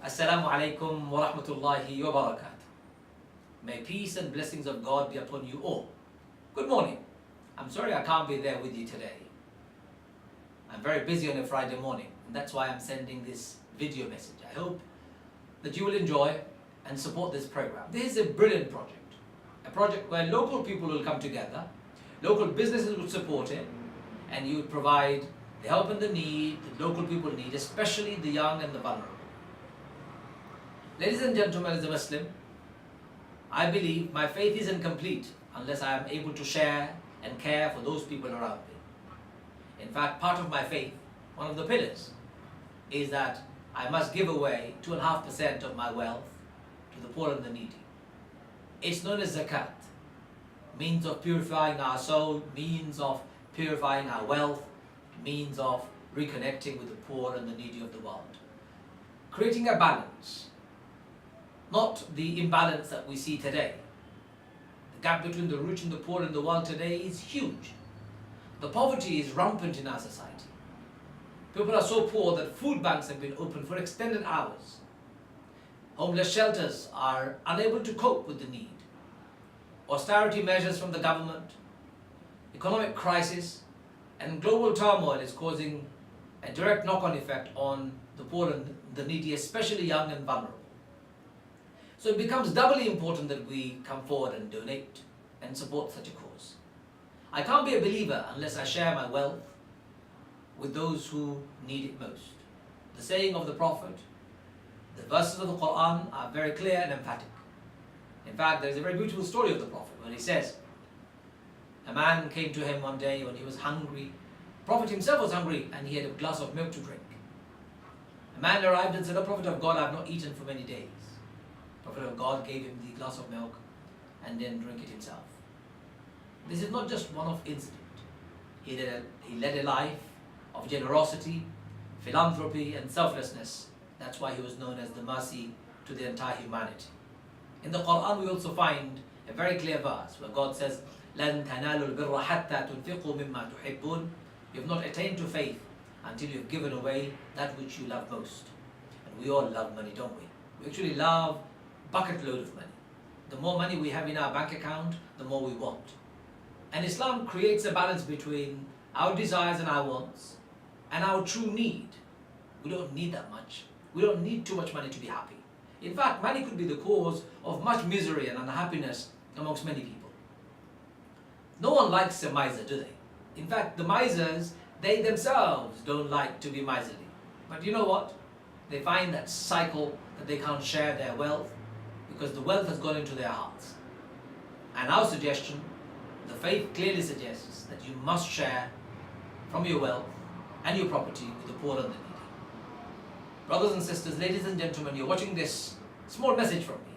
Assalamu alaikum wa rahmatullahi wa barakatuh. May peace and blessings of God be upon you all. Good morning. I'm sorry I can't be there with you today. I'm very busy on a Friday morning, and that's why I'm sending this video message. I hope that you will enjoy and support this program. This is a brilliant project. A project where local people will come together, local businesses will support it, and you would provide the help and the need that local people need, especially the young and the vulnerable. Ladies and gentlemen, as a Muslim, I believe my faith is incomplete unless I am able to share and care for those people around me. In fact, part of my faith, one of the pillars, is that I must give away 2.5% of my wealth to the poor and the needy. It's known as zakat, means of purifying our soul, means of purifying our wealth, means of reconnecting with the poor and the needy of the world. Creating a balance, not the imbalance that we see today. The gap between the rich and the poor in the world today is huge. The poverty is rampant in our society. People are so poor that food banks have been opened for extended hours. Homeless shelters are unable to cope with the need. Austerity measures from the government, economic crisis, and global turmoil is causing a direct knock-on effect on the poor and the needy, especially young and vulnerable. So it becomes doubly important that we come forward and donate and support such a cause. I can't be a believer unless I share my wealth with those who need it most. The saying of the Prophet, the verses of the Quran are very clear and emphatic. In fact, there is a very beautiful story of the Prophet where he says, a man came to him one day when he was hungry. The Prophet himself was hungry and he had a glass of milk to drink. A man arrived and said, "O Prophet of God, I have not eaten for many days." The Prophet of God gave him the glass of milk and then drank it himself. This is not just one-off incident. He led a life of generosity, philanthropy and selflessness. That's why he was known as the mercy to the entire humanity. In the Quran we also find a very clear verse where God says, لَن تَنَالُوا الْبِرَّ حَتَّى تُنْفِقُوا مِمَّا تُحِبُّونَ. You have not attained to faith until you have given away that which you love most. And we all love money, don't we? We actually love bucket load of money. The more money we have in our bank account, the more we want. And Islam creates a balance between our desires and our wants and our true need. We don't need that much. We don't need too much money to be happy. In fact, money could be the cause of much misery and unhappiness amongst many people. No one likes a miser, do they? In fact, the misers, they themselves don't like to be miserly. But you know what? They find that cycle that they can't share their wealth because the wealth has gone into their hearts. And our suggestion, the faith clearly suggests that you must share from your wealth and your property with the poor and the needy. Brothers and sisters, ladies and gentlemen, you're watching this small message from me,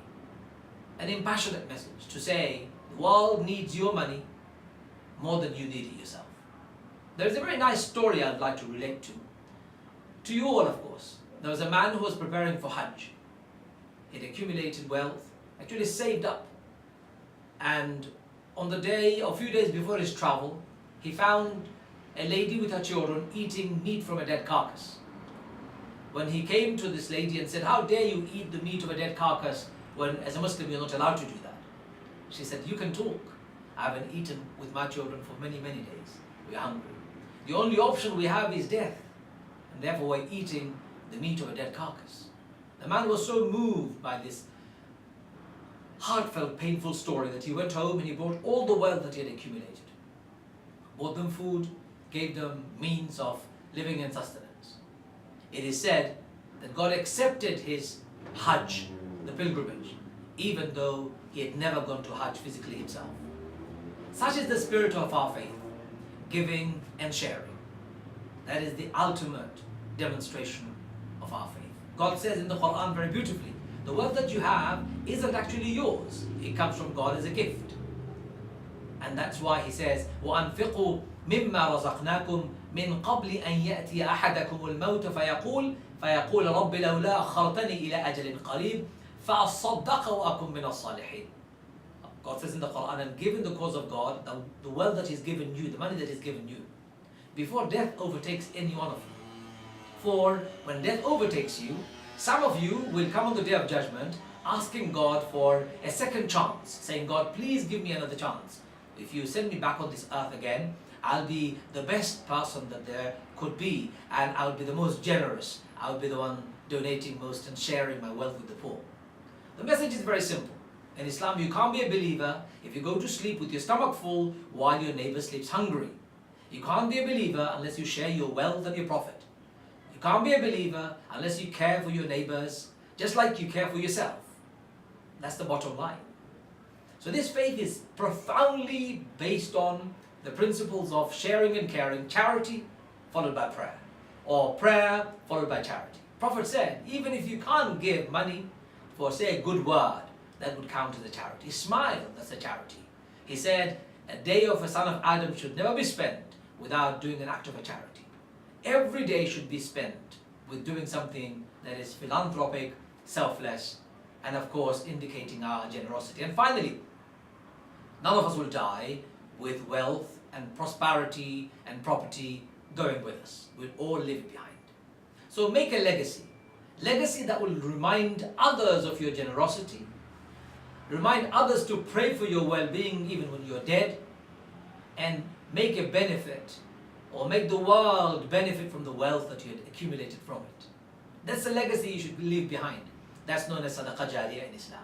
an impassionate message to say the world needs your money more than you need it yourself. There's a very nice story I'd like to relate to you all, of course. There was a man who was preparing for Hajj. He'd accumulated wealth, actually saved up, and on the day, a few days before his travel, he found a lady with her children eating meat from a dead carcass. When he came to this lady and said, "How dare you eat the meat of a dead carcass when as a Muslim you're not allowed to do that?" She said, "You can talk. I haven't eaten with my children for many, many days. We're hungry. The only option we have is death, and therefore we're eating the meat of a dead carcass." The man was so moved by this heartfelt, painful story that he went home and he brought all the wealth that he had accumulated. Bought them food, gave them means of living and sustenance. It is said that God accepted his Hajj, the pilgrimage, even though he had never gone to Hajj physically himself. Such is the spirit of our faith, giving and sharing. That is the ultimate demonstration of our faith. God says in the Quran very beautifully, the wealth that you have isn't actually yours. It comes from God as a gift. And that's why he says, وَأَنْفِقُوا مِمَّا رَزَقْنَاكُمْ مِنْ قَبْلِ أَنْ يَأْتِيَ أَحَدَكُمُ الْمَوْتَ فَيَقُولَ رَبِّ لَوْلَا أَخَّرْتَنِي إِلَى أَجَلٍ قَرِيبٍ فَأَصَّدَّقَ وَأَكُنْ مِنَ الصَّالِحِينَ. God says in the Quran, and given the cause of God, the wealth that He's given you, the money that He's given you, before death overtakes any one of you. For when death overtakes you, Some of you will come on the day of judgment asking God for a second chance, saying, God, please give me another chance. If you send me back on this earth again, I'll be the best person that there could be, and I'll be the most generous. I'll be the one donating most and sharing my wealth with the poor. The message is very simple. In Islam, you can't be a believer if you go to sleep with your stomach full while your neighbor sleeps hungry. You can't be a believer unless you share your wealth and your profit. You can't be a believer unless you care for your neighbors just like you care for yourself. That's the bottom line. So this faith is profoundly based on the principles of sharing and caring, charity followed by prayer, or prayer followed by charity. Prophet said, even if you can't give money for, say, a good word, that would count as a charity. Smile, that's a charity. He said, a day of a son of Adam should never be spent without doing an act of a charity. Every day should be spent with doing something that is philanthropic, selfless, and of course indicating our generosity. And finally, none of us will die with wealth and prosperity and property going with us. We'll all leave it behind. So make a legacy. Legacy that will remind others of your generosity, remind others to pray for your well-being even when you're dead, and make a benefit, or make the world benefit from the wealth that you had accumulated from it. That's the legacy you should leave behind. That's known as sadaqah jariyah in Islam.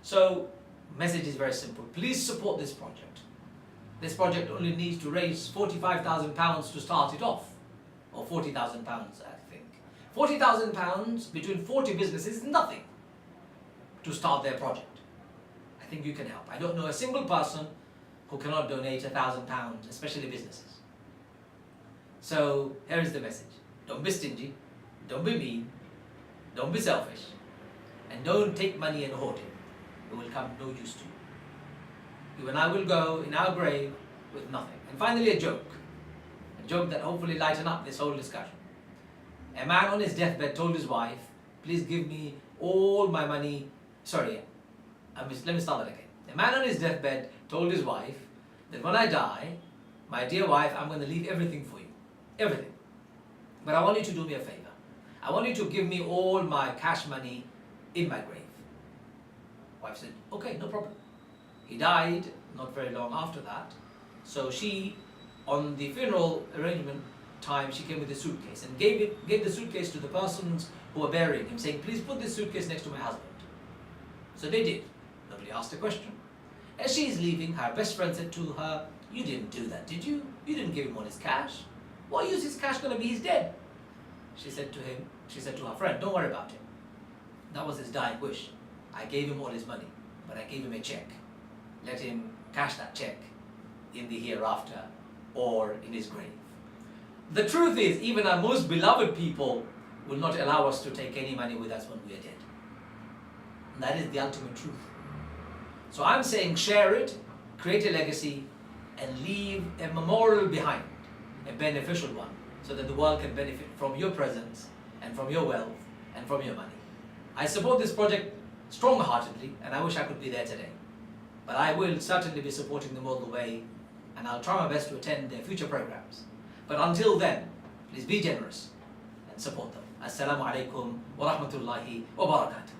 So, message is very simple. Please support this project. This project only needs to raise £45,000 to start it off, or £40,000, I think. £40,000 between 40 businesses is nothing to start their project. I think you can help. I don't know a single person who cannot donate £1,000, especially businesses. So here is the message. Don't be stingy, don't be mean, don't be selfish, and don't take money and hoard it. It will come no use to you. You and I will go in our grave with nothing. And finally, a joke that hopefully lighten up this whole discussion. A man on his deathbed told his wife, please give me all my money. Let me start that again. A man on his deathbed told his wife that when I die, my dear wife, I'm going to leave everything for you. Everything. But I want you to do me a favor. I want you to give me all my cash money in my grave. Wife said, okay, no problem. He died not very long after that. So she, on the funeral arrangement time, she came with a suitcase and gave the suitcase to the persons who were burying him, saying, please put this suitcase next to my husband. So they did. Nobody asked a question. As she is leaving, her best friend said to her, you didn't do that, did you? You didn't give him all his cash. What use is cash going to be? He's dead. She said to her friend, don't worry about it. That was his dying wish. I gave him all his money, but I gave him a check. Let him cash that check in the hereafter or in his grave. The truth is, even our most beloved people will not allow us to take any money with us when we are dead. And that is the ultimate truth. So I'm saying share it, create a legacy, and leave a memorial behind, a beneficial one, so that the world can benefit from your presence and from your wealth and from your money. I support this project strong-heartedly, and I wish I could be there today. But I will certainly be supporting them all the way, and I'll try my best to attend their future programs. But until then, please be generous and support them. Assalamu alaikum wa rahmatullahi wa barakatuh.